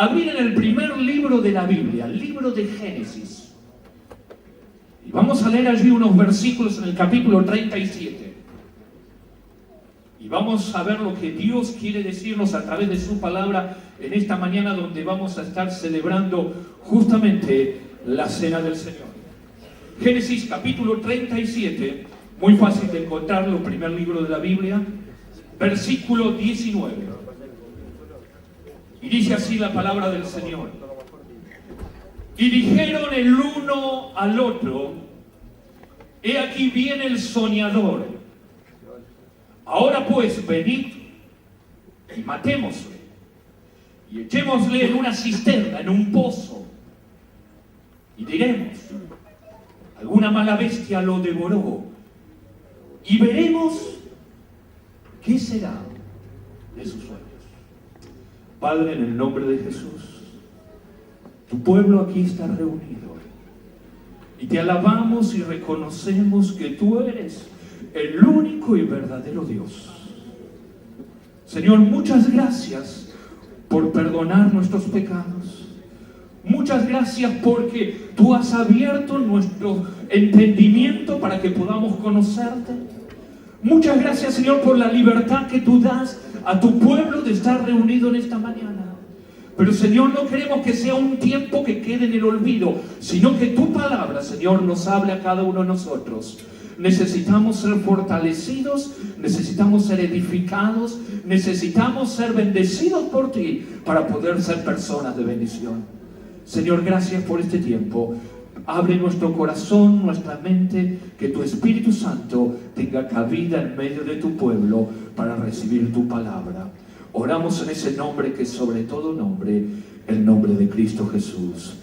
abrir en el primer libro de la Biblia, el libro de Génesis. Y vamos a leer allí unos versículos en el capítulo 37. Y vamos a ver lo que Dios quiere decirnos a través de su palabra en esta mañana, donde vamos a estar celebrando justamente la Cena del Señor. Génesis capítulo 37, muy fácil de encontrarlo, primer libro de la Biblia, versículo 19. Y dice así la palabra del Señor. Y dijeron el uno al otro: he aquí viene el soñador. Ahora pues, venid y matémosle, y echémosle en una cisterna, en un pozo, y diremos: alguna mala bestia lo devoró, y veremos qué será de sus sueños. Padre, en el nombre de Jesús, tu pueblo aquí está reunido, y te alabamos y reconocemos que tú eres el único y verdadero Dios. Señor, muchas gracias por perdonar nuestros pecados. Muchas gracias porque tú has abierto nuestro entendimiento para que podamos conocerte. Muchas gracias, Señor, por la libertad que tú das a tu pueblo de estar reunido en esta mañana. Pero, Señor, no queremos que sea un tiempo que quede en el olvido, sino que tu palabra, Señor, nos hable a cada uno de nosotros. Necesitamos ser fortalecidos, necesitamos ser edificados, necesitamos ser bendecidos por ti para poder ser personas de bendición. Señor, gracias por este tiempo. Abre nuestro corazón, nuestra mente, que tu Espíritu Santo tenga cabida en medio de tu pueblo para recibir tu palabra. Oramos en ese nombre que es sobre todo nombre, el nombre de Cristo Jesús.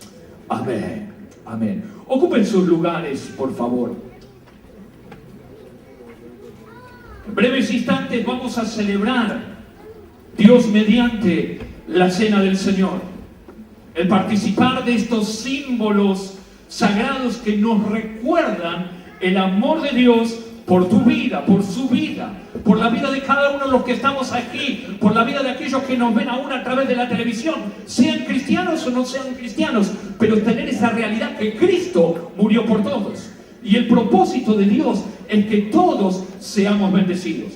Amén. Amén. Ocupen sus lugares, por favor. En breves instantes vamos a celebrar, Dios mediante, la Cena del Señor. El participar de estos símbolos sagrados que nos recuerdan el amor de Dios por tu vida, por su vida, por la vida de cada uno de los que estamos aquí, por la vida de aquellos que nos ven aún a través de la televisión, sean cristianos o no sean cristianos, pero tener esa realidad que Cristo murió por todos. Y el propósito de Dios es que todos seamos bendecidos.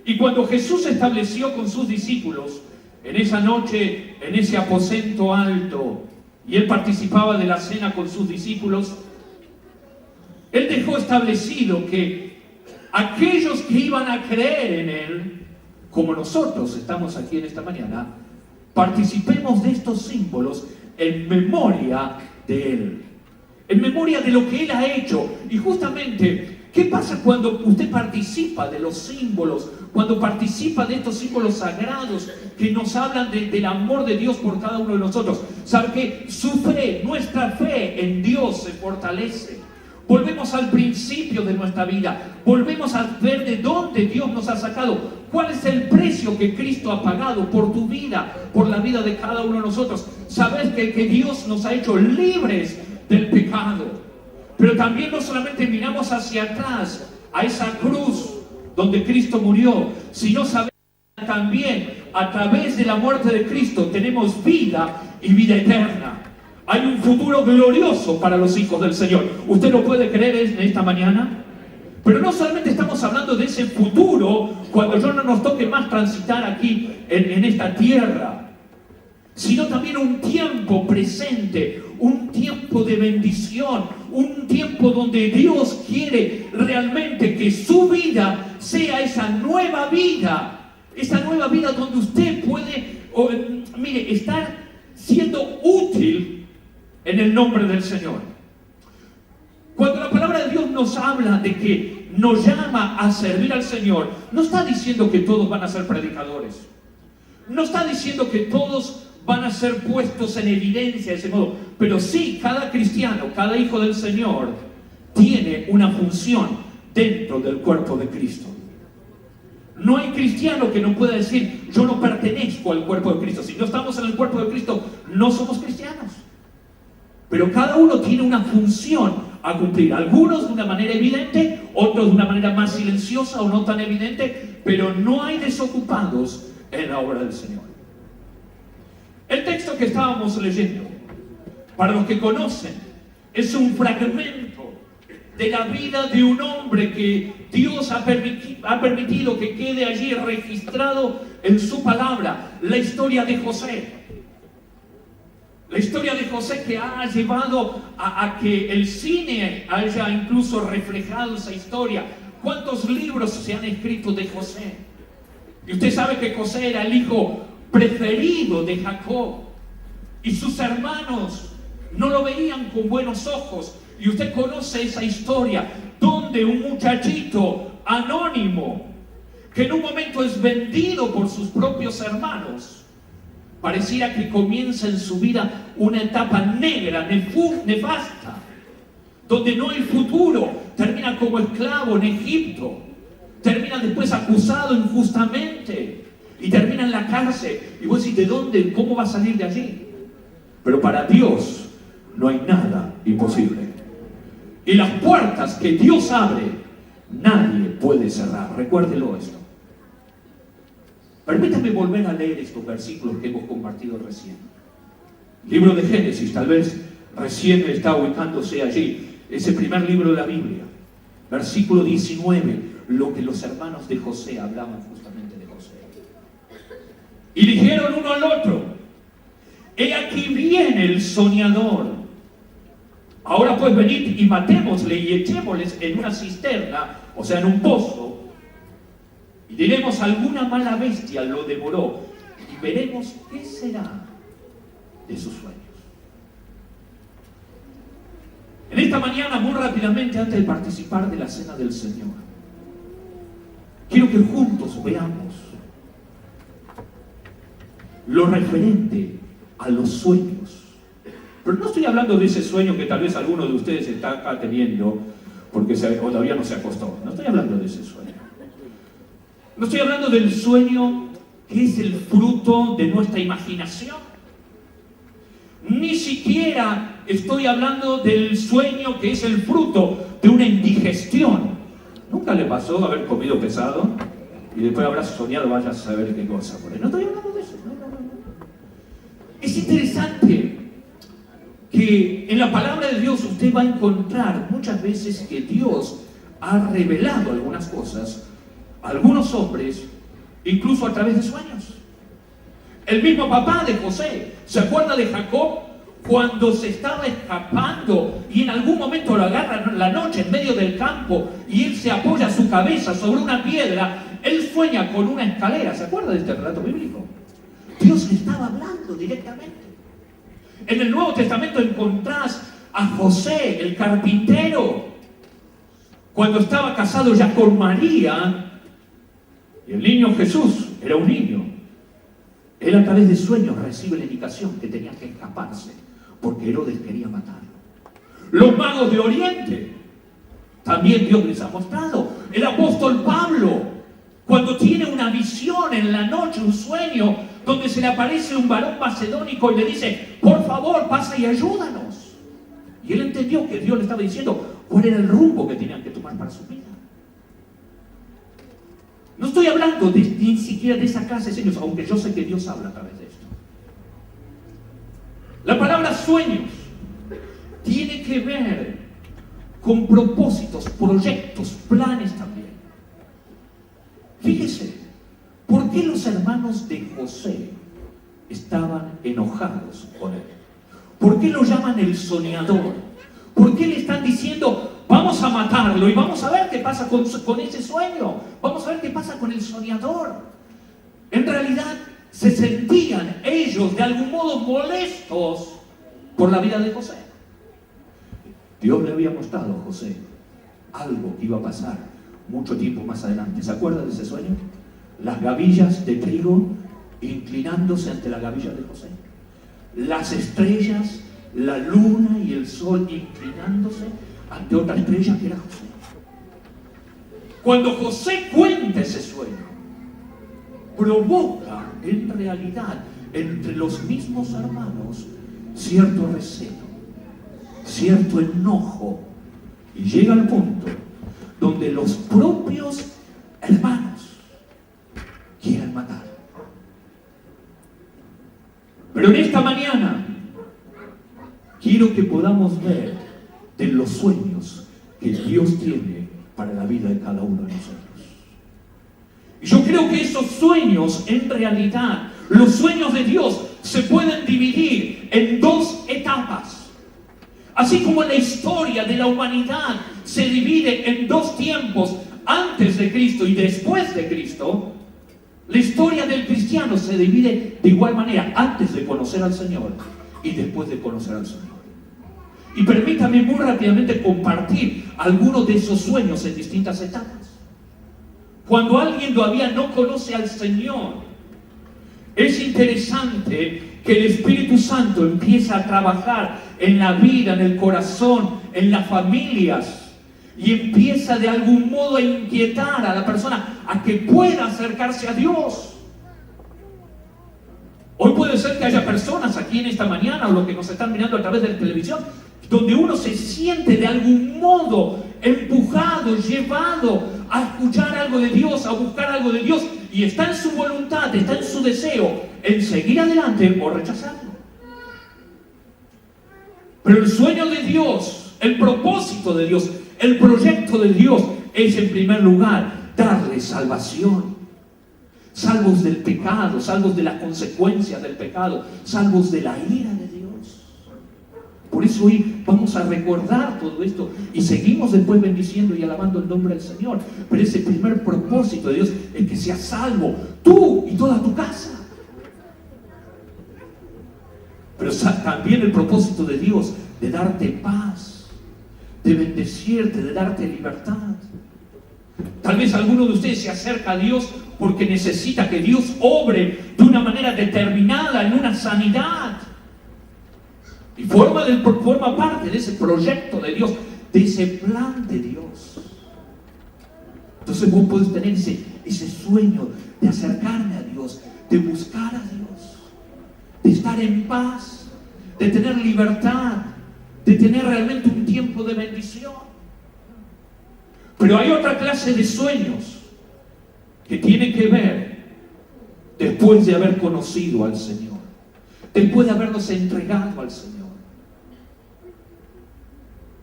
Y cuando Jesús se estableció con sus discípulos en esa noche, en ese aposento alto, y Él participaba de la cena con sus discípulos, Él dejó establecido que aquellos que iban a creer en Él, como nosotros estamos aquí en esta mañana, participemos de estos símbolos en memoria de Él, en memoria de lo que Él ha hecho. Y justamente, ¿qué pasa cuando usted participa de los símbolos? Cuando participa de estos símbolos sagrados que nos hablan del amor de Dios por cada uno de nosotros. ¿Sabe qué? Su fe, nuestra fe en Dios se fortalece. Volvemos al principio de nuestra vida. Volvemos a ver de dónde Dios nos ha sacado. ¿Cuál es el precio que Cristo ha pagado por tu vida, por la vida de cada uno de nosotros? Sabes que Dios nos ha hecho libres del pecado. Pero también no solamente miramos hacia atrás, a esa cruz donde Cristo murió, sino sabemos que también a través de la muerte de Cristo tenemos vida y vida eterna. Hay un futuro glorioso para los hijos del Señor. ¿Usted lo puede creer en esta mañana? Pero no solamente estamos hablando de ese futuro cuando ya no nos toque más transitar aquí en esta tierra, sino también un tiempo presente, un tiempo de bendición, un tiempo donde Dios quiere realmente que su vida sea esa nueva vida donde usted puede, estar siendo útil en el nombre del Señor. Cuando la palabra de Dios nos habla de que nos llama a servir al Señor, no está diciendo que todos van a ser predicadores, no está diciendo que todos van a ser puestos en evidencia de ese modo, pero sí, cada cristiano, cada hijo del Señor tiene una función dentro del cuerpo de Cristo. No hay cristiano que no pueda decir: yo no pertenezco al cuerpo de Cristo. Si no estamos en el cuerpo de Cristo, no somos cristianos. Pero cada uno tiene una función a cumplir. Algunos de una manera evidente, otros de una manera más silenciosa o no tan evidente, pero no hay desocupados en la obra del Señor. El texto que estábamos leyendo, para los que conocen, es un fragmento de la vida de un hombre que Dios ha permitido que quede allí registrado en su palabra, la historia de José. La historia de José que ha llevado a que el cine haya incluso reflejado esa historia. ¿Cuántos libros se han escrito de José? Y usted sabe que José era el hijo preferido de Jacob. Y sus hermanos no lo veían con buenos ojos. Y usted conoce esa historia donde un muchachito anónimo, que en un momento es vendido por sus propios hermanos, pareciera que comienza en su vida una etapa negra, nefasta, donde no hay futuro, termina como esclavo en Egipto, termina después acusado injustamente y termina en la cárcel. Y vos decís, ¿de dónde? ¿Cómo va a salir de allí? Pero para Dios no hay nada imposible. Y las puertas que Dios abre, nadie puede cerrar. Recuérdelo esto. Permítame volver a leer estos versículos que hemos compartido recién. Libro de Génesis, tal vez recién está ubicándose allí. Ese primer libro de la Biblia. Versículo 19, lo que los hermanos de José hablaban justamente de José. Y dijeron uno al otro, he aquí viene el soñador. Ahora pues venid y matémosle y echémosles en una cisterna, o sea en un pozo, y diremos alguna mala bestia lo devoró, y veremos qué será de sus sueños. En esta mañana, muy rápidamente, antes de participar de la cena del Señor, quiero que juntos veamos lo referente a los sueños. Pero no estoy hablando de ese sueño que tal vez alguno de ustedes está acá teniendo porque todavía no se acostó. No estoy hablando de ese sueño. No estoy hablando del sueño que es el fruto de nuestra imaginación. Ni siquiera estoy hablando del sueño que es el fruto de una indigestión. ¿Nunca le pasó haber comido pesado y después habrás soñado, vaya a saber qué cosa? No estoy hablando de eso. No. Es interesante que en la palabra de Dios usted va a encontrar muchas veces que Dios ha revelado algunas cosas a algunos hombres, incluso a través de sueños. El mismo papá de José, ¿se acuerda de Jacob? Cuando se estaba escapando y en algún momento lo agarran en la noche en medio del campo y él se apoya su cabeza sobre una piedra, él sueña con una escalera. ¿Se acuerda de este relato bíblico? Dios le estaba hablando directamente. En el Nuevo Testamento encontrás a José, el carpintero, cuando estaba casado ya con María, y el niño Jesús era un niño. Él a través de sueños recibe la indicación que tenía que escaparse, porque Herodes quería matarlo. Los magos de Oriente, también Dios les ha mostrado. El apóstol Pablo, cuando tiene una visión en la noche, un sueño, donde se le aparece un varón macedónico y le dice, por favor, pasa y ayúdanos. Y él entendió que Dios le estaba diciendo cuál era el rumbo que tenían que tomar para su vida. No estoy hablando ni siquiera de esa clase de sueños, aunque yo sé que Dios habla a través de esto. La palabra sueños tiene que ver con propósitos, proyectos, planes también. Fíjese, ¿por qué los hermanos de José estaban enojados con él? ¿Por qué lo llaman el soñador? ¿Por qué le están diciendo, vamos a matarlo y vamos a ver qué pasa con ese sueño? Vamos a ver qué pasa con el soñador. En realidad se sentían ellos de algún modo molestos por la vida de José. Dios le había mostrado a José algo que iba a pasar mucho tiempo más adelante. ¿Se acuerda de ese sueño? Las gavillas de trigo inclinándose ante la gavilla de José. Las estrellas, la luna y el sol inclinándose ante otra estrella que era José. Cuando José cuenta ese sueño, provoca en realidad entre los mismos hermanos cierto recelo, cierto enojo, y llega al punto donde los propios hermanos quieren matar. Pero Pero en esta mañana quiero que podamos ver de los sueños que Dios tiene para la vida de cada uno de nosotros. Y yo creo que esos sueños, en realidad, los sueños de Dios se pueden dividir en dos etapas. Así como la historia de la humanidad se divide en dos tiempos, antes de Cristo y después de Cristo, la historia del cristiano se divide de igual manera, antes de conocer al Señor y después de conocer al Señor. Y permítame muy rápidamente compartir algunos de esos sueños en distintas etapas. Cuando alguien todavía no conoce al Señor, es interesante que el Espíritu Santo empieza a trabajar en la vida, en el corazón, en las familias, y empieza de algún modo a inquietar a la persona a que pueda acercarse a Dios. Hoy puede ser que haya personas aquí en esta mañana, o los que nos están mirando a través de la televisión, donde uno se siente de algún modo empujado, llevado a escuchar algo de Dios, a buscar algo de Dios, y está en su voluntad, está en su deseo en seguir adelante o rechazarlo. Pero el sueño de Dios, el propósito de Dios, el proyecto de Dios es, en primer lugar, darle salvación. Salvos del pecado, salvos de las consecuencias del pecado, salvos de la ira de Dios. Por eso hoy vamos a recordar todo esto y seguimos después bendiciendo y alabando el nombre del Señor. Pero ese primer propósito de Dios es que seas salvo, tú y toda tu casa. Pero también el propósito de Dios de darte paz, de bendecirte, de darte libertad. Tal vez alguno de ustedes se acerca a Dios porque necesita que Dios obre de una manera determinada en una sanidad. Y forma parte de ese proyecto de Dios, de ese plan de Dios. Entonces vos podés tener ese sueño de acercarme a Dios, de buscar a Dios, de estar en paz, de tener libertad, de tener realmente un tiempo de bendición. Pero hay otra clase de sueños que tienen que ver después de haber conocido al Señor, después de habernos entregado al Señor.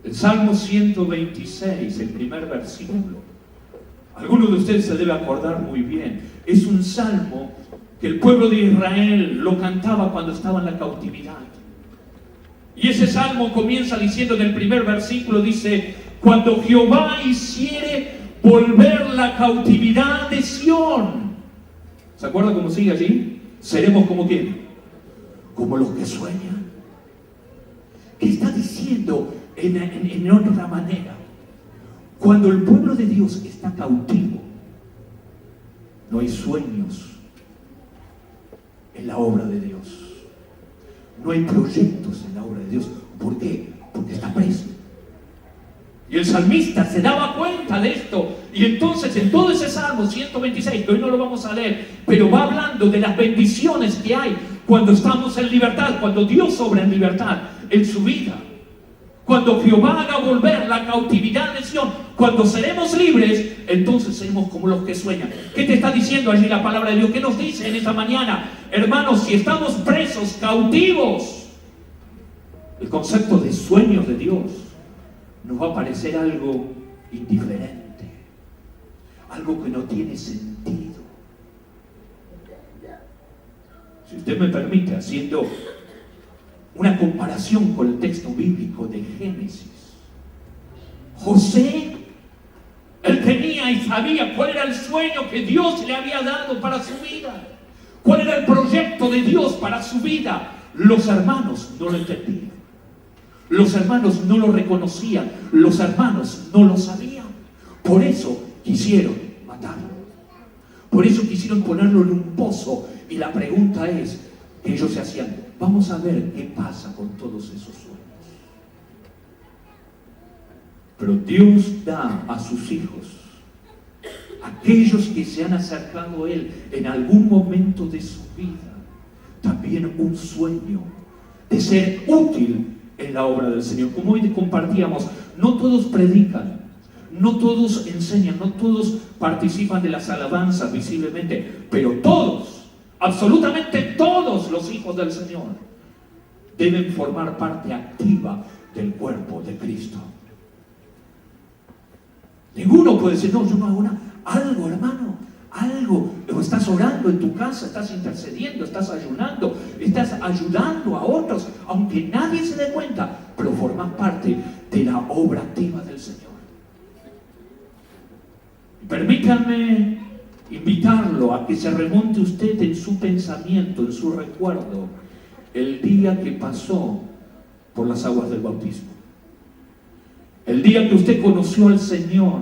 El Salmo 126, el primer versículo, alguno de ustedes se debe acordar muy bien. Es un salmo que el pueblo de Israel lo cantaba cuando estaba en la cautividad. Y ese salmo comienza diciendo, en el primer versículo dice: cuando Jehová hiciere volver la cautividad de Sión. ¿Se acuerda cómo sigue allí? Seremos como ¿quién? Como los que sueñan. ¿Qué está diciendo en otra manera? Cuando el pueblo de Dios está cautivo, no hay sueños en la obra de Dios. No hay proyectos en la obra de Dios. ¿Por qué? Porque está preso. Y el salmista se daba cuenta de esto. Y entonces en todo ese Salmo 126, que hoy no lo vamos a leer, pero va hablando de las bendiciones que hay cuando estamos en libertad, cuando Dios obra en libertad en su vida. Cuando Jehová haga volver la cautividad de Sión, cuando seremos libres, entonces seremos como los que sueñan. ¿Qué te está diciendo allí la palabra de Dios? ¿Qué nos dice en esta mañana? Hermanos, si estamos presos, cautivos, el concepto de sueños de Dios nos va a parecer algo indiferente, algo que no tiene sentido. Si usted me permite, haciendo una comparación con el texto bíblico de Génesis, José, él tenía y sabía cuál era el sueño que Dios le había dado para su vida, cuál era el proyecto de Dios para su vida. Los hermanos no lo entendían, los hermanos no lo reconocían, los hermanos no lo sabían. Por eso quisieron matarlo, por eso quisieron ponerlo en un pozo. Y la pregunta es que ellos se hacían: vamos a ver qué pasa con todos esos sueños. Pero Dios da a sus hijos, aquellos que se han acercado a Él en algún momento de su vida, también un sueño de ser útil en la obra del Señor. Como hoy compartíamos, no todos predican, no todos enseñan, no todos participan de las alabanzas visiblemente, pero todos absolutamente todos los hijos del Señor deben formar parte activa del cuerpo de Cristo. Ninguno puede decir, no, yo no hago nada. Algo, hermano, algo. O estás orando en tu casa, estás intercediendo, estás ayunando, estás ayudando a otros, aunque nadie se dé cuenta, pero formas parte de la obra activa del Señor. Permítanme invitarlo a que se remonte usted en su pensamiento, en su recuerdo, el día que pasó por las aguas del bautismo. El día que usted conoció al Señor.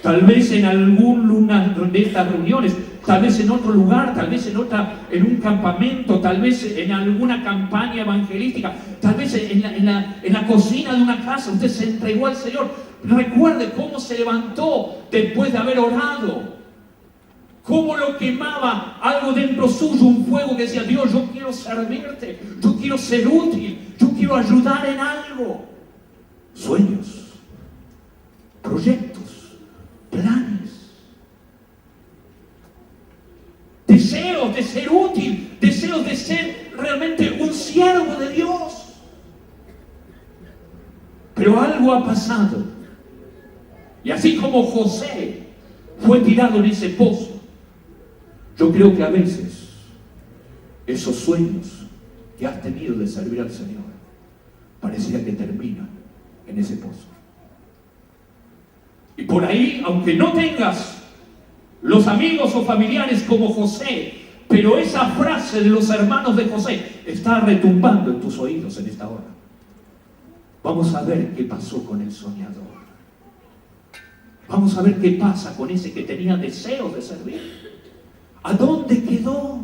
Tal vez en alguna de estas reuniones, tal vez en otro lugar, tal vez en un campamento, tal vez en alguna campaña evangelística, tal vez en la cocina de una casa, usted se entregó al Señor. Recuerde cómo se levantó después de haber orado, cómo lo quemaba algo dentro suyo, un fuego que decía, Dios, yo quiero servirte, yo quiero ser útil, yo quiero ayudar en algo. Sueños, proyectos, planes, deseos de ser útil, deseos de ser realmente un siervo de Dios. Pero algo ha pasado. Y así como José fue tirado en ese pozo, yo creo que a veces esos sueños que has tenido de servir al Señor pareciera que terminan en ese pozo. Y por ahí, aunque no tengas los amigos o familiares como José, pero esa frase de los hermanos de José está retumbando en tus oídos en esta hora. Vamos a ver qué pasó con el soñador. Vamos a ver qué pasa con ese que tenía deseos de servir. ¿A dónde quedó?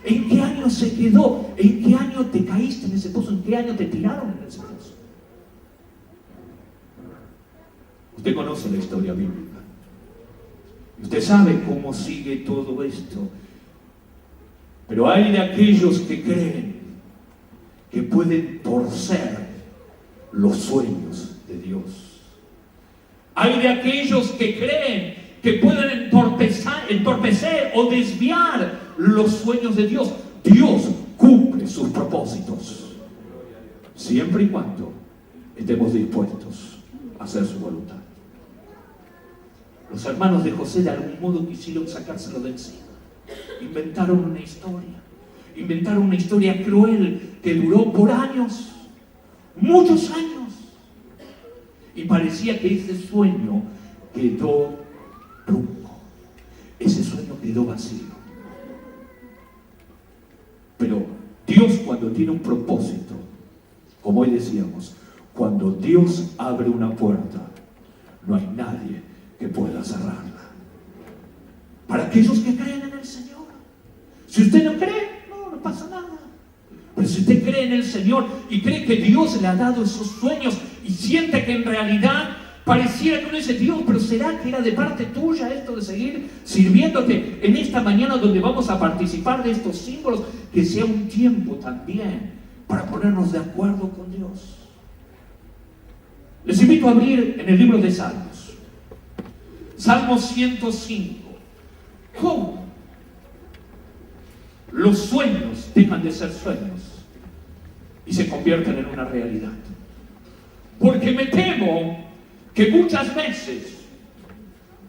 ¿En qué año se quedó? ¿En qué año te caíste en ese pozo? ¿En qué año te tiraron en ese pozo? Usted conoce la historia bíblica. Usted sabe cómo sigue todo esto. Pero hay de aquellos que creen que pueden torcer los sueños de Dios. Hay de aquellos que creen que pueden entorpecer o desviar los sueños de Dios. Dios cumple sus propósitos, siempre y cuando estemos dispuestos a hacer su voluntad. Los hermanos de José de algún modo quisieron sacárselo de encima. Inventaron una historia cruel que duró por años, muchos años. Y parecía que ese sueño quedó trunco. Ese sueño quedó vacío. Pero Dios, cuando tiene un propósito, como hoy decíamos, cuando Dios abre una puerta, no hay nadie que pueda cerrarla. Para aquellos que creen en el Señor. Si usted no cree, no pasa nada. Pero si usted cree en el Señor y cree que Dios le ha dado esos sueños y siente que en realidad pareciera que uno dice, Dios, pero ¿será que era de parte tuya esto de seguir sirviéndote en esta mañana donde vamos a participar de estos símbolos? Que sea un tiempo también para ponernos de acuerdo con Dios. Les invito a abrir en el libro de Salmos. Salmo 105. ¿Cómo los sueños dejan de ser sueños y se convierten en una realidad? Porque me temo que muchas veces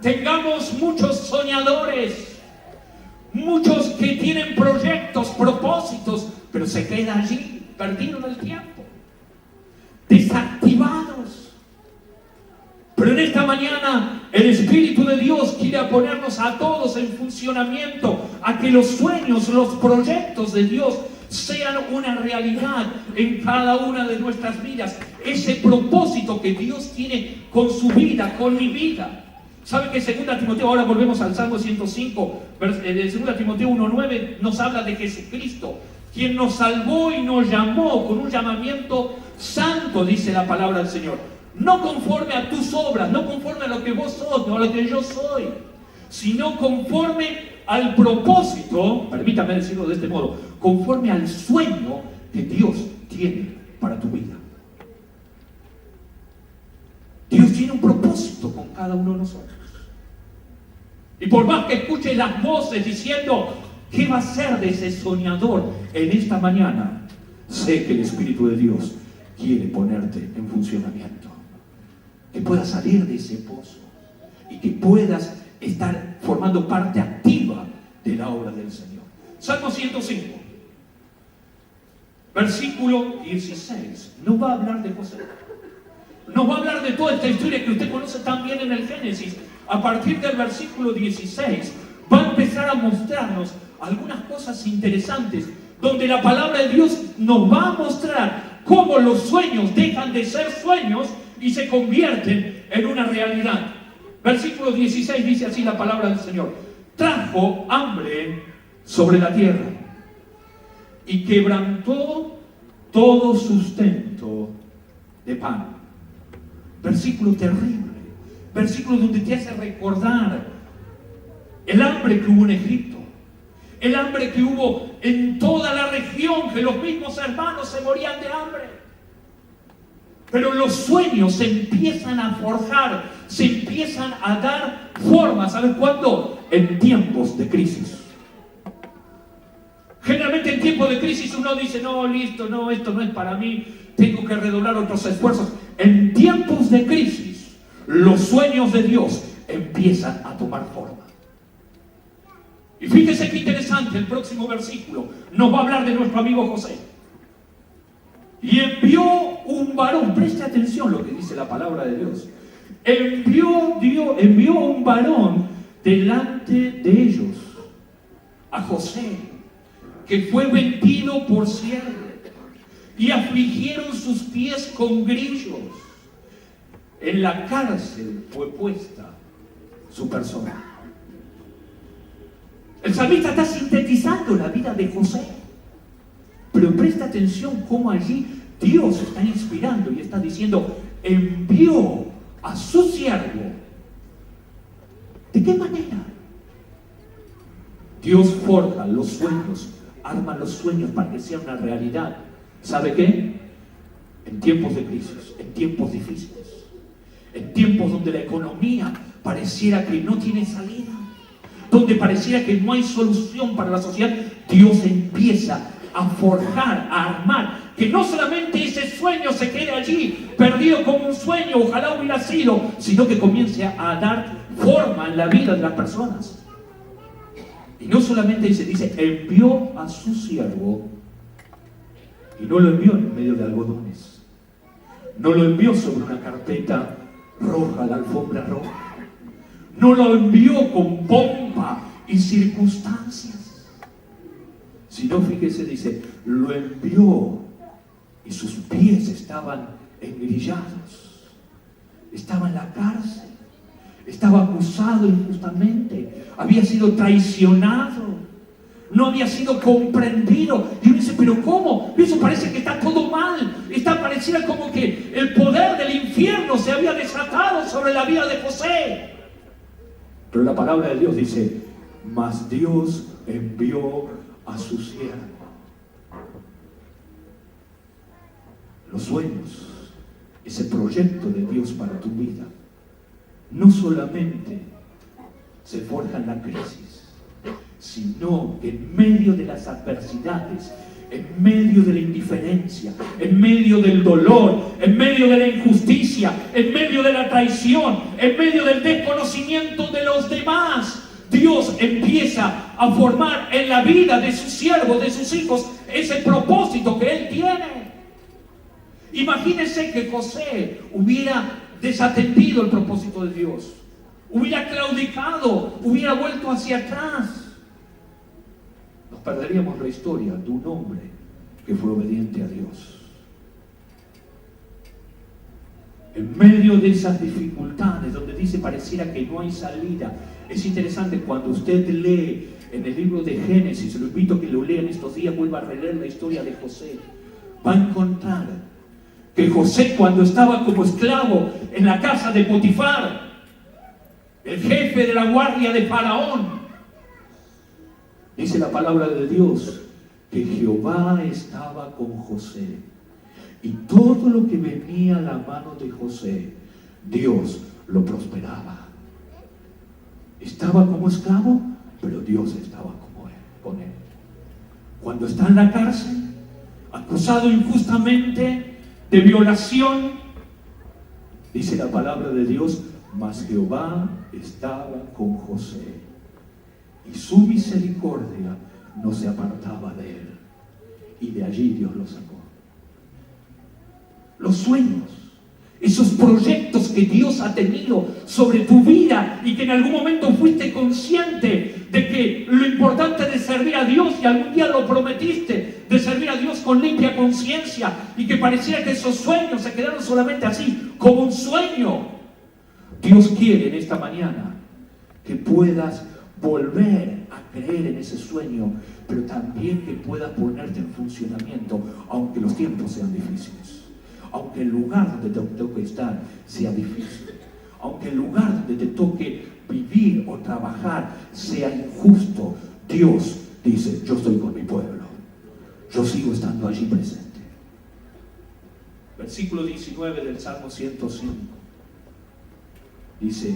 tengamos muchos soñadores, muchos que tienen proyectos, propósitos, pero se quedan allí, perdidos en el tiempo, desactivados. Pero en esta mañana el Espíritu de Dios quiere ponernos a todos en funcionamiento, a que los sueños, los proyectos de Dios sean una realidad en cada una de nuestras vidas. Ese propósito que Dios tiene con su vida, con mi vida. ¿Sabe que 2 Timoteo, ahora volvemos al Salmo 105, de 2 Timoteo 1:9 nos habla de Jesucristo, quien nos salvó y nos llamó con un llamamiento santo, dice la palabra del Señor. No conforme a tus obras, no conforme a lo que vos sos, no a lo que yo soy, sino conforme al propósito, permítame decirlo de este modo, conforme al sueño que Dios tiene para tu vida. Dios tiene un propósito con cada uno de nosotros. Y por más que escuches las voces diciendo, ¿Qué va a ser de ese soñador en esta mañana? Sé que el Espíritu de Dios quiere ponerte en funcionamiento. Que puedas salir de ese pozo y que puedas estar formando parte activa de la obra del Señor. Salmo 105, versículo 16. No va a hablar de José. Nos va a hablar de toda esta historia que usted conoce tan bien en el Génesis. A partir del versículo 16 va a empezar a mostrarnos algunas cosas interesantes, donde la palabra de Dios nos va a mostrar cómo los sueños dejan de ser sueños y se convierten en una realidad. Versículo 16 dice así la palabra del Señor: trajo hambre sobre la tierra y quebrantó todo sustento de pan. Versículo terrible, versículo donde te hace recordar el hambre que hubo en Egipto, el hambre que hubo en toda la región, que los mismos hermanos se morían de hambre. Pero los sueños se empiezan a forjar, se empiezan a dar forma. ¿Sabes cuándo? En tiempos de crisis. Generalmente en tiempos de crisis uno dice: no, listo, no, esto no es para mí, tengo que redoblar otros esfuerzos. En tiempos de crisis, los sueños de Dios empiezan a tomar forma. Y fíjese qué interesante, el próximo versículo nos va a hablar de nuestro amigo José. Y envió un varón, preste atención lo que dice la palabra de Dios. Envió un varón delante de ellos, a José, que fue vendido por siervo, y afligieron sus pies con grillos. En la cárcel fue puesta su persona. El salmista está sintetizando la vida de José. Pero presta atención cómo allí Dios está inspirando y está diciendo: envió a su siervo. ¿De qué manera? Dios forja los sueños, arma los sueños para que sean una realidad. ¿Sabe qué? En tiempos de crisis, en tiempos difíciles, en tiempos donde la economía pareciera que no tiene salida, donde pareciera que no hay solución para la sociedad, Dios empieza a forjar, a armar, que no solamente ese sueño se quede allí, perdido como un sueño, ojalá hubiera sido, sino que comience a dar forma en la vida de las personas. Y no solamente dice, envió a su siervo, y no lo envió en medio de algodones, no lo envió sobre una carpeta roja, la alfombra roja, no lo envió con pompa y circunstancias, sino, fíjese, dice, lo envió y sus pies estaban engrillados, estaba en la cárcel, estaba acusado injustamente, había sido traicionado, no había sido comprendido. Y uno dice, pero ¿cómo? Eso parece que está todo mal. Pareciera como que el poder del infierno se había desatado sobre la vida de José. Pero la palabra de Dios dice, mas Dios envió a su siervo. Los sueños, ese proyecto de Dios para tu vida, no solamente se forja en la crisis, sino que en medio de las adversidades, en medio de la indiferencia, en medio del dolor, en medio de la injusticia, en medio de la traición, en medio del desconocimiento de los demás, Dios empieza a formar en la vida de sus siervos, de sus hijos, ese propósito que Él tiene. Imagínense que José hubiera desatendido el propósito de Dios, hubiera claudicado, hubiera vuelto hacia atrás. Nos perderíamos la historia de un hombre que fue obediente a Dios. En medio de esas dificultades, donde dice pareciera que no hay salida, es interesante cuando usted lee en el libro de Génesis, lo invito a que lo lean estos días, vuelva a releer la historia de José, va a encontrar que José, cuando estaba como esclavo en la casa de Potifar, el jefe de la guardia de Faraón, dice la palabra de Dios que Jehová estaba con José, y todo lo que venía a la mano de José, Dios lo prosperaba. Estaba como esclavo, pero Dios estaba como él. con él. Cuando está en la cárcel, acusado injustamente de violación, dice la palabra de Dios, mas Jehová estaba con José y su misericordia no se apartaba de él. Y de allí Dios lo sacó. Los sueños, esos proyectos que Dios ha tenido sobre tu vida y que en algún momento fuiste consciente de que lo importante de servir a Dios, y algún día lo prometiste, de servir a Dios con limpia conciencia, y que pareciera que esos sueños se quedaron solamente así, como un sueño. Dios quiere en esta mañana que puedas volver a creer en ese sueño, pero también que puedas ponerte en funcionamiento, aunque los tiempos sean difíciles, aunque el lugar donde te toque estar sea difícil, aunque el lugar donde te toque vivir o trabajar sea injusto. Dios dice, yo estoy con mi pueblo, yo sigo estando allí presente. Versículo 19 del Salmo 105 dice,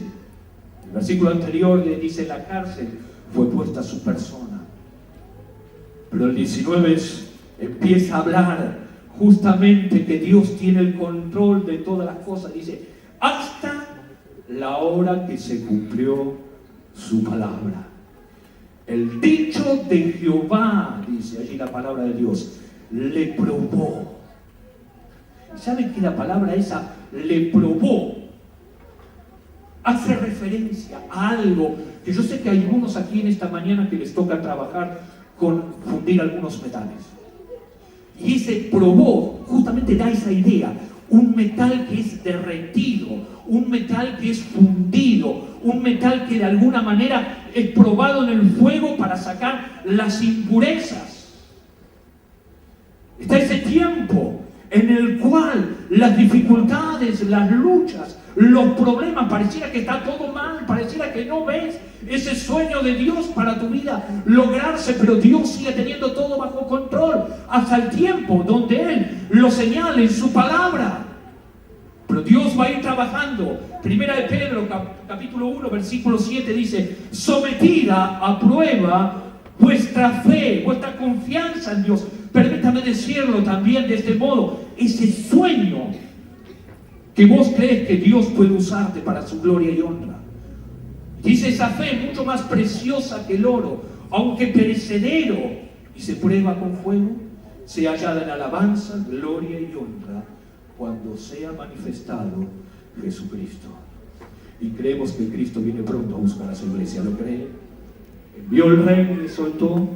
el versículo anterior le dice, en la cárcel fue puesta su persona, pero el 19 empieza a hablar justamente que Dios tiene el control de todas las cosas. Dice, hasta la hora que se cumplió su palabra. El dicho de Jehová, dice allí la palabra de Dios, le probó. ¿Saben que la palabra esa, le probó, hace referencia a algo que yo sé que hay algunos aquí en esta mañana que les toca trabajar con fundir algunos metales? Y ese probó justamente da esa idea, un metal que es derretido, un metal que es fundido, un metal que de alguna manera es probado en el fuego para sacar las impurezas. Está ese tiempo en el cual las dificultades, las luchas, los problemas, pareciera que está todo mal, pareciera que no ves ese sueño de Dios para tu vida lograrse, pero Dios sigue teniendo todo bajo control hasta el tiempo donde Él lo señala en su palabra. Pero Dios va a ir trabajando. Primera de Pedro, capítulo 1, versículo 7 dice, sometida a prueba vuestra fe, vuestra confianza en Dios. Permítame decirlo también de este modo, ese sueño que vos crees que Dios puede usarte para su gloria y honra. Dice, esa fe mucho más preciosa que el oro, aunque perecedero y se prueba con fuego, sea hallada en alabanza, gloria y honra cuando sea manifestado Jesucristo. Y creemos que Cristo viene pronto a buscar a su iglesia. ¿Lo cree? Envió el rey y le soltó,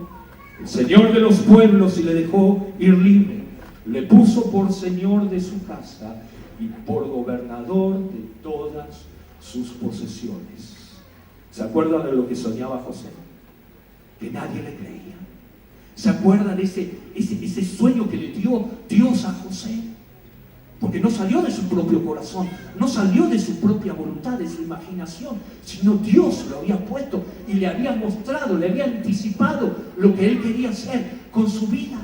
el Señor de los pueblos, y le dejó ir libre. Le puso por Señor de su casa y por gobernador de todas sus posesiones. ¿Se acuerdan de lo que soñaba José? Que nadie le creía. ¿Se acuerdan de ese sueño que le dio Dios a José? Porque no salió de su propio corazón, no salió de su propia voluntad, de su imaginación, sino Dios lo había puesto y le había mostrado, le había anticipado lo que él quería hacer con su vida.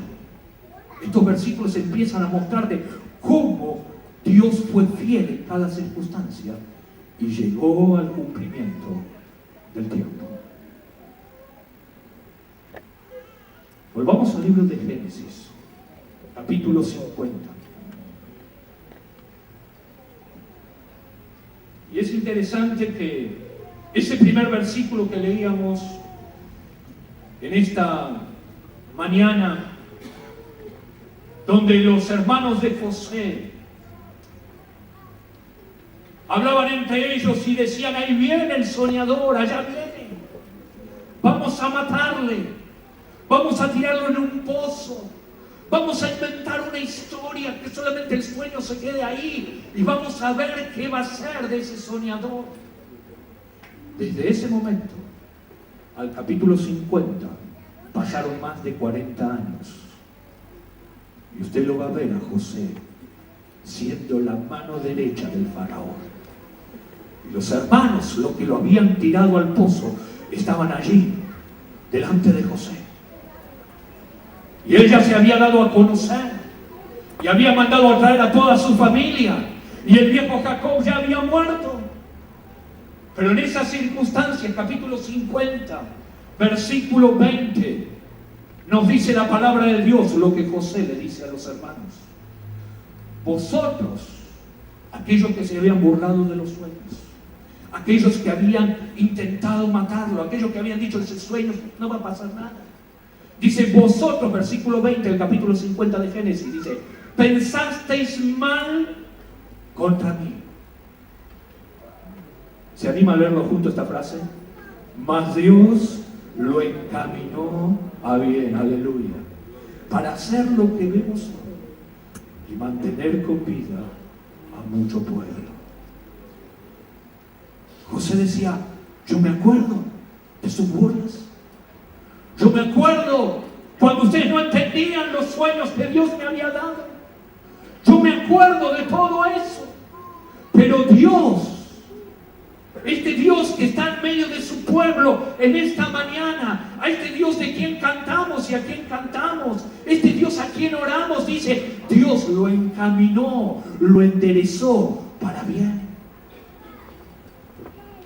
Estos versículos empiezan a mostrar de cómo Dios fue fiel en cada circunstancia y llegó al cumplimiento del tiempo. Volvamos al libro de Génesis, capítulo 50. Y es interesante que ese primer versículo que leíamos en esta mañana, donde los hermanos de José hablaban entre ellos y decían, ahí viene el soñador, allá viene, vamos a matarle, vamos a tirarlo en un pozo, vamos a inventar una historia que solamente el sueño se quede ahí y vamos a ver qué va a ser de ese soñador. Desde ese momento al capítulo 50 pasaron más de 40 años y usted lo va a ver a José siendo la mano derecha del faraón. Y los hermanos, los que lo habían tirado al pozo, estaban allí delante de José. Y él ya se había dado a conocer y había mandado a traer a toda su familia, y el viejo Jacob ya había muerto. Pero en esas circunstancias, capítulo 50, versículo 20, Nos dice la palabra de Dios lo que José le dice a los hermanos. Vosotros, aquellos que se habían burlado de los sueños, aquellos que habían intentado matarlo, aquellos que habían dicho ese sueño no va a pasar nada. Dice, vosotros, versículo 20 del capítulo 50 de Génesis, dice, pensasteis mal contra mí. ¿Se anima a leerlo junto esta frase? Mas Dios lo encaminó a bien, aleluya, para hacer lo que vemos hoy y mantener con vida a mucho pueblo. José decía, yo me acuerdo de sus burlas. Yo me acuerdo cuando ustedes no entendían los sueños que Dios me había dado. Yo me acuerdo de todo eso. Pero Dios, este Dios que está en medio de su pueblo en esta mañana, a este Dios de quien cantamos y a quien cantamos, este Dios a quien oramos, dice, Dios lo encaminó, lo enderezó para bien.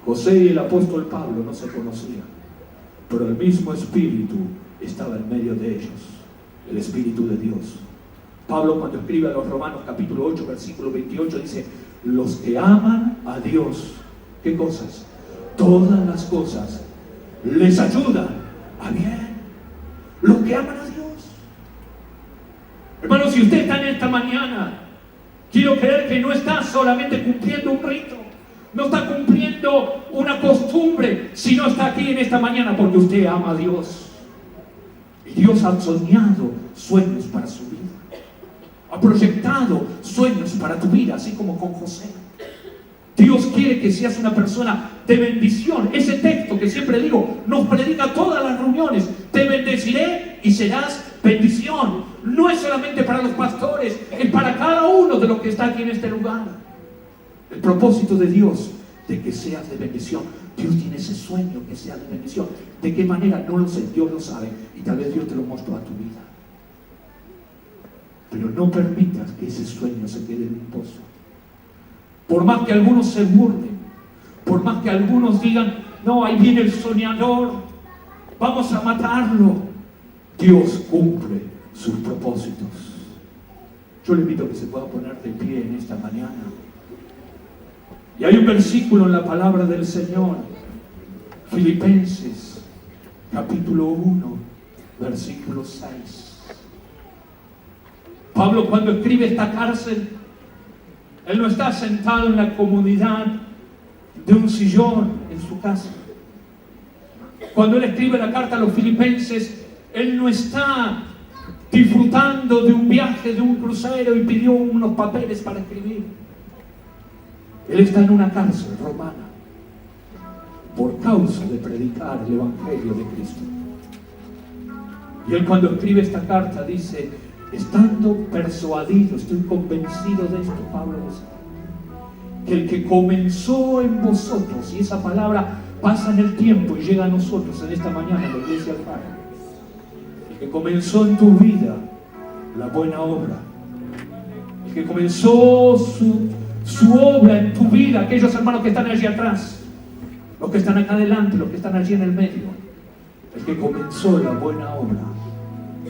José y el apóstol Pablo no se conocían, pero el mismo Espíritu estaba en medio de ellos, el Espíritu de Dios. Pablo, cuando escribe a los Romanos capítulo 8, versículo 28, dice, los que aman a Dios, ¿qué cosas? Todas las cosas les ayudan a bien. Los que aman a Dios. Hermano, si usted está en esta mañana, quiero creer que no está solamente cumpliendo un rito, no está cumpliendo una costumbre, sino está aquí en esta mañana porque usted ama a Dios. Y Dios ha soñado sueños para su vida. Ha proyectado sueños para tu vida, así como con José. Dios quiere que seas una persona de bendición. Ese texto que siempre digo, nos predica todas las reuniones. Te bendeciré y serás bendición. No es solamente para los pastores, es para cada uno de los que está aquí en este lugar. El propósito de Dios, de que seas de bendición. Dios tiene ese sueño que sea de bendición. ¿De qué manera? No lo sé, Dios lo sabe. Y tal vez Dios te lo mostró a tu vida. Pero no permitas que ese sueño se quede en un pozo. Por más que algunos se burlen, por más que algunos digan, no, ahí viene el soñador, vamos a matarlo. Dios cumple sus propósitos. Yo le invito a que se pueda poner de pie en esta mañana. Y hay un versículo en la palabra del Señor, Filipenses, capítulo 1, versículo 6. Pablo, cuando escribe esta cárcel, él no está sentado en la comodidad de un sillón en su casa. Cuando él escribe la carta a los filipenses, él no está disfrutando de un viaje, de un crucero y pidió unos papeles para escribir. Él está en una cárcel romana por causa de predicar el Evangelio de Cristo. Y él, cuando escribe esta carta, dice, estando persuadido, estoy convencido de esto, Pablo dice, que el que comenzó en vosotros, y esa palabra pasa en el tiempo y llega a nosotros en esta mañana, en la iglesia del Padre, el que comenzó en tu vida la buena obra, el que comenzó su obra en tu vida, aquellos hermanos que están allí atrás, los que están acá adelante, los que están allí en el medio, el que comenzó la buena obra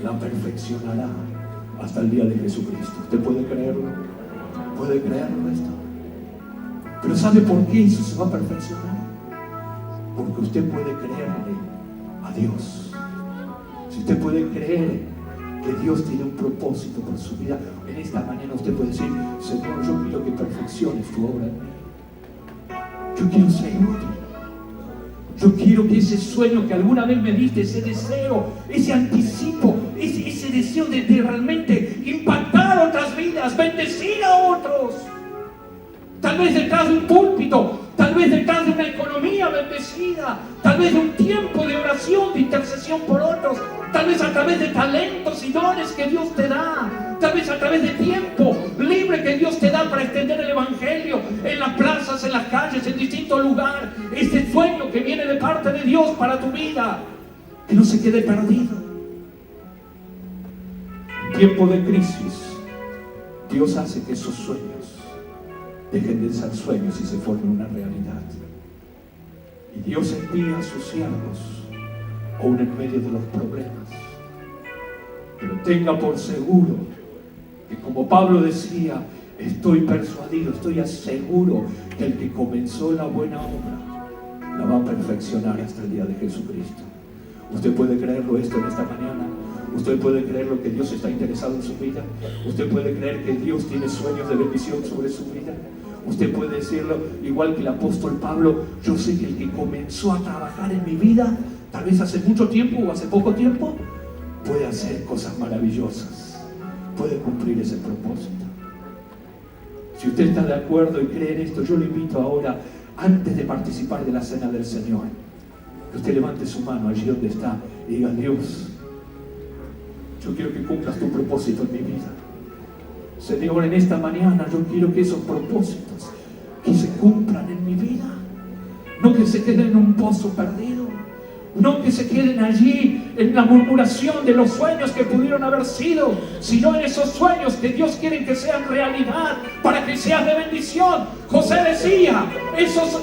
la perfeccionará hasta el día de Jesucristo. ¿Usted puede creerlo? ¿Puede creerlo esto? Pero ¿sabe por qué eso se va a perfeccionar? Porque usted puede creerle a Dios. Si usted puede creer que Dios tiene un propósito por su vida, en esta mañana usted puede decir, Señor, yo quiero que perfecciones tu obra en mí. Yo quiero ser útil. Yo quiero que ese sueño que alguna vez me diste, ese deseo, ese anticipo, ese deseo de realmente impactar otras vidas, bendecir a otros. Tal vez detrás de un púlpito, tal vez detrás de una economía bendecida, tal vez de un tiempo de oración, de intercesión por otros, tal vez a través de talentos y dones que Dios te da, tal vez a través de tiempo libre que Dios te da para extender el Evangelio en las plazas, en las calles, en distintos lugares. Este sueño que viene de parte de Dios para tu vida, que no se quede perdido. En tiempo de crisis, Dios hace que esos sueños dejen de ser sueños y se formen una realidad. Y Dios envía a sus siervos, aún en medio de los problemas, Pero tenga por seguro que, como Pablo decía, estoy persuadido, estoy seguro que el que comenzó la buena obra la va a perfeccionar hasta el día de Jesucristo. ¿Usted puede creerlo esto en esta mañana? ¿Usted puede creerlo que Dios está interesado en su vida? ¿Usted puede creer que Dios tiene sueños de bendición sobre su vida? Usted puede decirlo igual que el apóstol Pablo: yo sé que el que comenzó a trabajar en mi vida, tal vez hace mucho tiempo o hace poco tiempo, puede hacer cosas maravillosas, puede cumplir ese propósito. Si usted está de acuerdo y cree en esto, yo le invito ahora, antes de participar de la cena del Señor, que usted levante su mano allí donde está y diga: Dios, yo quiero que cumplas tu propósito en mi vida. Señor, en esta mañana yo quiero que esos propósitos que se cumplan en mi vida, no que se queden en un pozo perdido, no que se queden allí en la murmuración de los sueños que pudieron haber sido, sino en esos sueños que Dios quiere que sean realidad para que seas de bendición. José decía: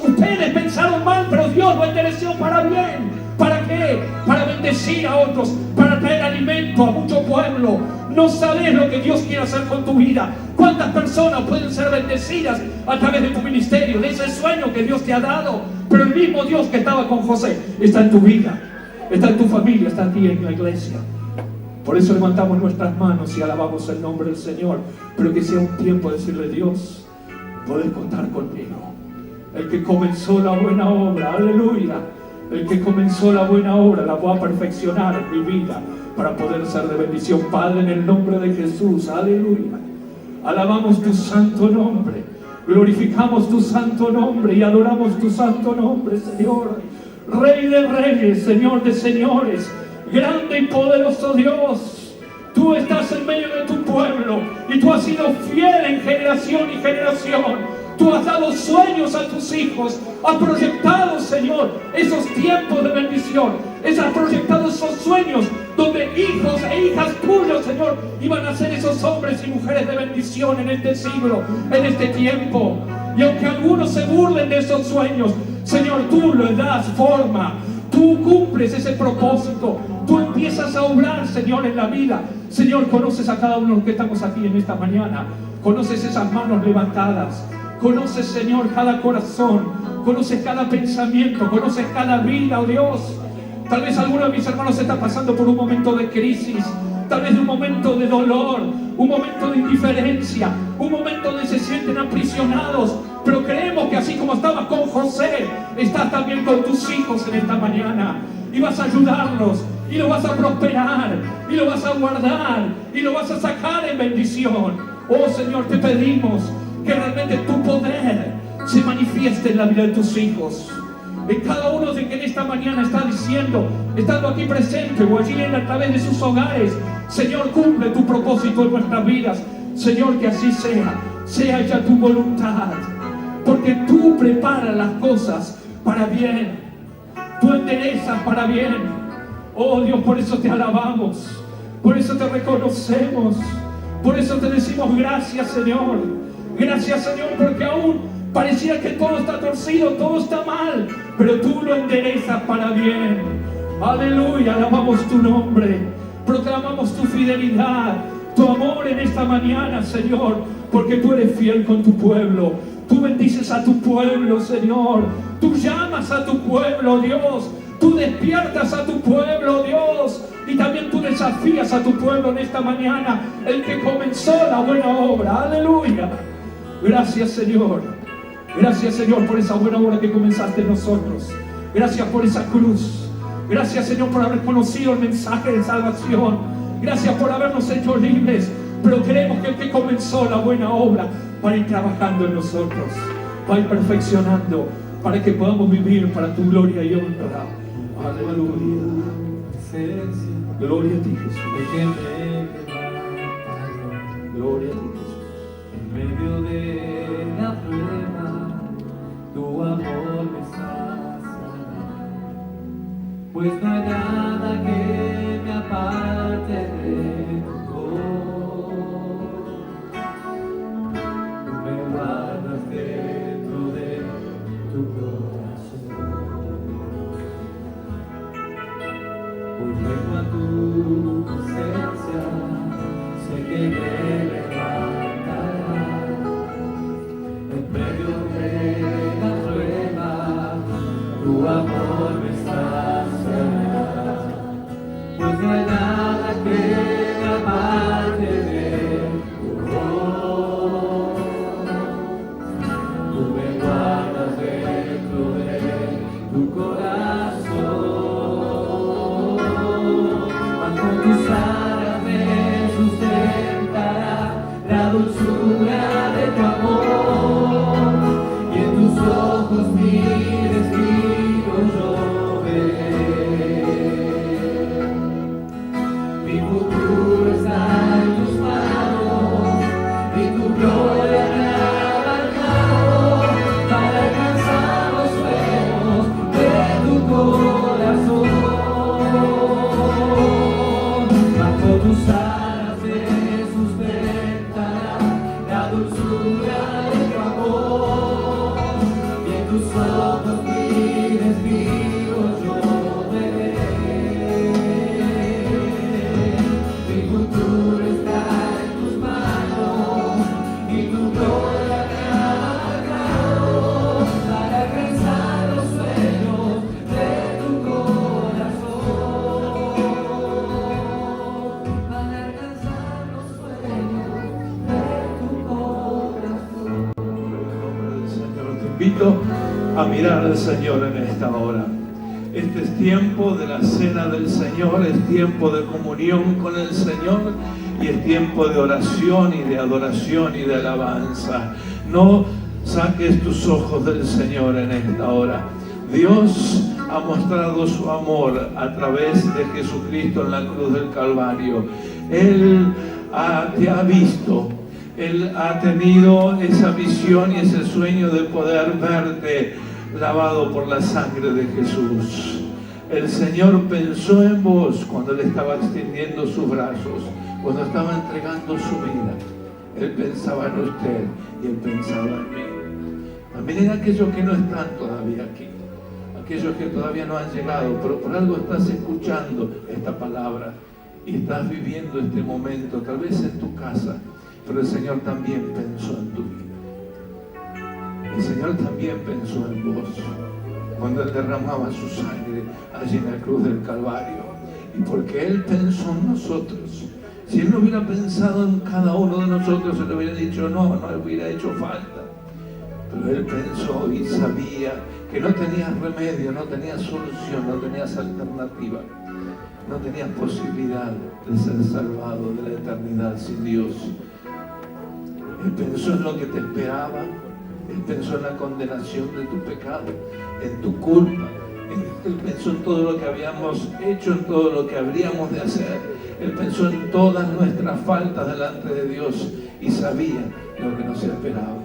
ustedes pensaron mal, pero Dios lo endereció para bien. ¿Para qué? Para bendecir a otros, para traer alimento a mucho pueblo. No sabes lo que Dios quiere hacer con tu vida. ¿Cuántas personas pueden ser bendecidas a través de tu ministerio, de ese sueño que Dios te ha dado? Pero el mismo Dios que estaba con José está en tu vida, está en tu familia, está aquí en la iglesia. Por eso levantamos nuestras manos y alabamos el nombre del Señor. Pero que sea un tiempo de decirle: Dios, puedes contar conmigo. El que comenzó la buena obra, aleluya, el que comenzó la buena obra la va a perfeccionar en mi vida para poder ser de bendición. Padre, en el nombre de Jesús, aleluya, alabamos tu santo nombre, glorificamos tu santo nombre y adoramos tu santo nombre, Señor. Rey de reyes, Señor de señores, grande y poderoso Dios. Tú estás en medio de tu pueblo y tú has sido fiel en generación y generación. Tú has dado sueños a tus hijos, has proyectado, Señor, esos tiempos de bendición, has proyectado esos sueños donde hijos e hijas tuyos, Señor, iban a ser esos hombres y mujeres de bendición en este siglo, en este tiempo. Y aunque algunos se burlen de esos sueños, Señor, tú les das forma, tú cumples ese propósito, tú empiezas a obrar, Señor, en la vida. Señor, conoces a cada uno de los que estamos aquí en esta mañana, conoces esas manos levantadas, conoces, Señor, cada corazón, conoces cada pensamiento, conoces cada vida, oh Dios. Tal vez alguno de mis hermanos está pasando por un momento de crisis, tal vez un momento de dolor, un momento de indiferencia, un momento donde se sienten aprisionados. Pero creemos que así como estabas con José, estás también con tus hijos en esta mañana. Y vas a ayudarlos, y lo vas a prosperar, y lo vas a guardar, y lo vas a sacar en bendición. Oh Señor, te pedimos que realmente tu poder se manifieste en la vida de tus hijos. En cada uno de que en esta mañana está diciendo, estando aquí presente o allí a través de sus hogares: Señor, cumple tu propósito en nuestras vidas. Señor, que así sea hecha tu voluntad, porque tú preparas las cosas para bien, tú enderezas para bien. Oh Dios, por eso te alabamos, por eso te reconocemos, por eso te decimos gracias, Señor. Gracias, Señor, porque aún pareciera que todo está torcido, todo está mal, pero tú lo enderezas para bien. Aleluya, alabamos tu nombre, proclamamos tu fidelidad, tu amor en esta mañana, Señor, porque tú eres fiel con tu pueblo. Tú bendices a tu pueblo, Señor. Tú llamas a tu pueblo, Dios. Tú despiertas a tu pueblo, Dios. Y también tú desafías a tu pueblo en esta mañana, el que comenzó la buena obra. Aleluya. Gracias, Señor. Gracias, Señor, por esa buena obra que comenzaste en nosotros. Gracias por esa cruz. Gracias, Señor, por haber conocido el mensaje de salvación. Gracias por habernos hecho libres. Pero creemos que el que comenzó la buena obra va a ir trabajando en nosotros, va a ir perfeccionando para que podamos vivir para tu gloria y honra. Aleluya. Gloria a ti, Jesús. Gloria a ti, Jesús. En medio de la prueba, tu amor me sacia, pues no hay nada que me aparte de tu amor. Tú me guardas dentro de tu corazón. Hoy vengo a tu presencia tu amor me saciará, pues no hay nada que me aparte de tu amor. Tú me guardas dentro de tu corazón, bajo tus alas me sustentará la dulzura de tu amor, y en tus ojos mi destino yo veré. Mi futuro está en tus manos, y tu gloria me ha marcado para alcanzar los sueños de tu corazón. Bajo tus alas me sustentará la dulzura de tu amor, y en tus ojos mi destino yo veré. Mi futuro está en tus manos, y tu gloria me ha marcado para alcanzar los sueños de tu corazón, para alcanzar los sueños de tu corazón. Señor, te invito a mirar al Señor en esta hora. Este es tiempo de la cena del Señor, es tiempo de comunión con el Señor y es tiempo de oración y de adoración y de alabanza. No saques tus ojos del Señor en esta hora. Dios ha mostrado su amor a través de Jesucristo en la cruz del Calvario. Él te ha visto. Él ha tenido esa visión y ese sueño de poder verte lavado por la sangre de Jesús. El Señor pensó en vos cuando Él estaba extendiendo sus brazos, cuando estaba entregando su vida. Él pensaba en usted y Él pensaba en mí. También en aquellos que no están todavía aquí, aquellos que todavía no han llegado, pero por algo estás escuchando esta palabra y estás viviendo este momento, tal vez en tu casa, pero el Señor también pensó en tu vida. El Señor también pensó en vos cuando Él derramaba su sangre allí en la cruz del Calvario. Y porque Él pensó en nosotros, si Él no hubiera pensado en cada uno de nosotros, Él hubiera dicho no hubiera hecho falta. Pero Él pensó y sabía que no tenías remedio, no tenías solución, no tenías alternativa, no tenías posibilidad de ser salvado de la eternidad sin Dios. Él pensó en lo que te esperaba. Él pensó en la condenación de tu pecado, en tu culpa. Él pensó en todo lo que habíamos hecho, en todo lo que habríamos de hacer. Él pensó en todas nuestras faltas delante de Dios y sabía lo que nos esperaba.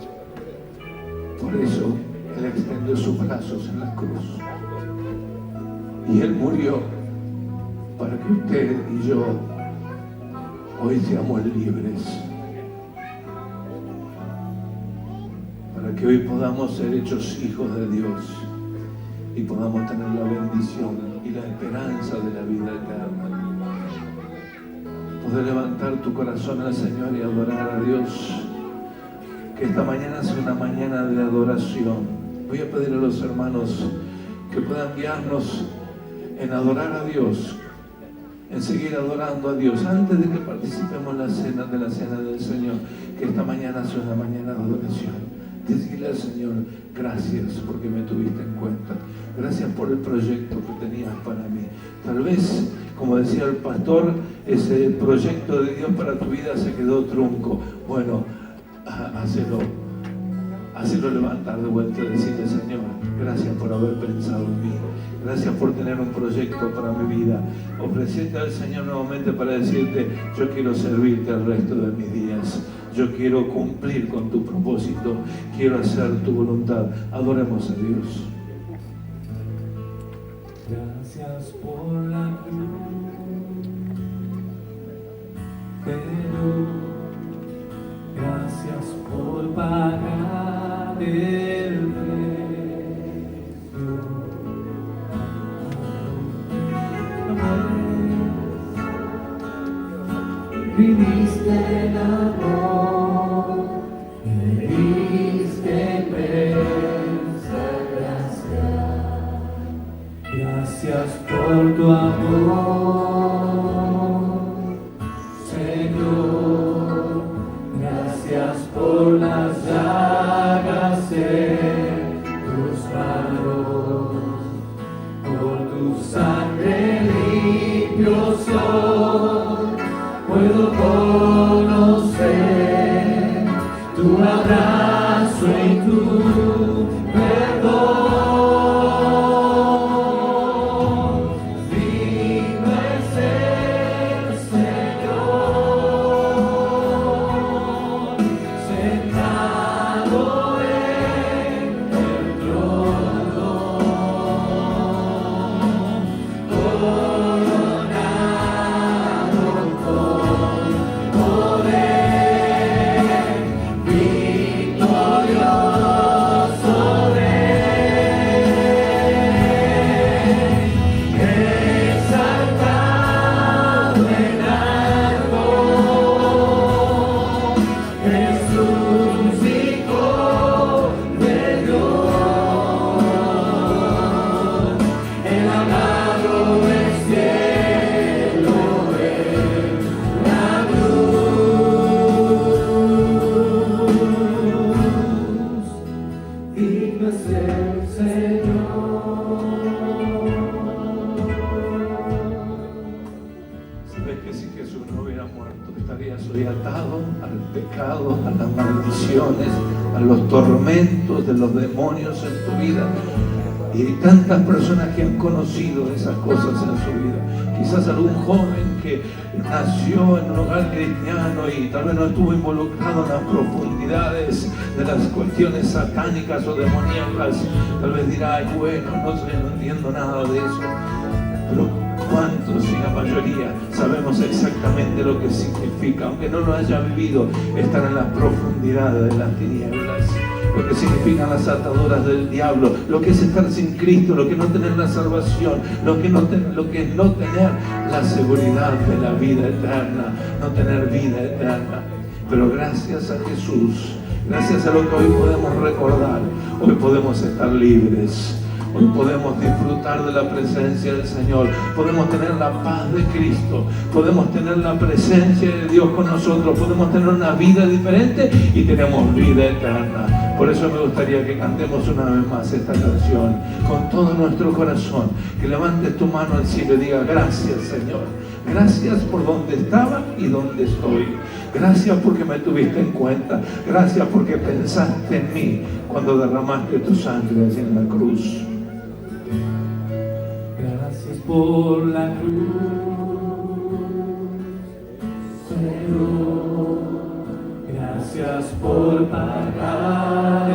Por eso Él extendió sus brazos en la cruz. Y Él murió para que usted y yo hoy seamos libres. Para que hoy podamos ser hechos hijos de Dios y podamos tener la bendición y la esperanza de la vida eterna. Poder levantar tu corazón al Señor y adorar a Dios. Que esta mañana sea una mañana de adoración. Voy a pedir a los hermanos que puedan guiarnos en adorar a Dios, en seguir adorando a Dios. Antes de que participemos en la cena del Señor, que esta mañana sea una mañana de adoración. Decirle al Señor, gracias porque me tuviste en cuenta. Gracias por el proyecto que tenías para mí. Tal vez, como decía el pastor, ese proyecto de Dios para tu vida se quedó trunco. Bueno, hacelo levantar de vuelta y decirle, Señor, gracias por haber pensado en mí. Gracias por tener un proyecto para mi vida. Ofrecerte al Señor nuevamente para decirte, yo quiero servirte el resto de mis días. Yo quiero cumplir con tu propósito. Quiero hacer tu voluntad. Adoremos a Dios. Gracias por la cruz, pero gracias por pagar el precio. Viviste el amor, me diste inmensa gracia. Gracias por tu amor, Señor. Gracias por las llagas en tus manos, por tu sangre limpio soy. Puedo conocer tu abrazo y tu perdón. Digno es el Señor, sentado en el trono, coronado con poder, victorioso Rey, exaltado en alto, Jesús, Hijo de Dios, el amado del cielo en la cruz. Digno es el Señor. Sabes que si Jesús no hubiera muerto, estarías hoy atado al pecado, a las maldiciones, a los tormentos de los demonios en tu vida. Y hay tantas personas que han conocido esas cosas en su vida. Quizás algún joven que nació en un hogar cristiano y tal vez no estuvo involucrado en las profundidades de las cuestiones satánicas o demoníacas. Tal vez dirá, ay, bueno, no sé, no entiendo nada de eso. Pero ¿cuántos y la mayoría sabemos exactamente lo que significa, aunque no lo haya vivido, estar en las profundidades de las tinieblas? Lo que significan las ataduras del diablo, lo que es estar sin Cristo, lo que es no tener la salvación, lo que es no tener la seguridad de la vida eterna, no tener vida eterna. Pero gracias a Jesús, gracias a lo que hoy podemos recordar, hoy podemos estar libres. Hoy podemos disfrutar de la presencia del Señor, podemos tener la paz de Cristo, podemos tener la presencia de Dios con nosotros, podemos tener una vida diferente y tenemos vida eterna. Por eso me gustaría que cantemos una vez más esta canción con todo nuestro corazón, que levantes tu mano al cielo y diga, gracias Señor, gracias por donde estaba y donde estoy. Gracias porque me tuviste en cuenta, gracias porque pensaste en mí cuando derramaste tu sangre en la cruz. Gracias por la cruz, Señor. Gracias por pagar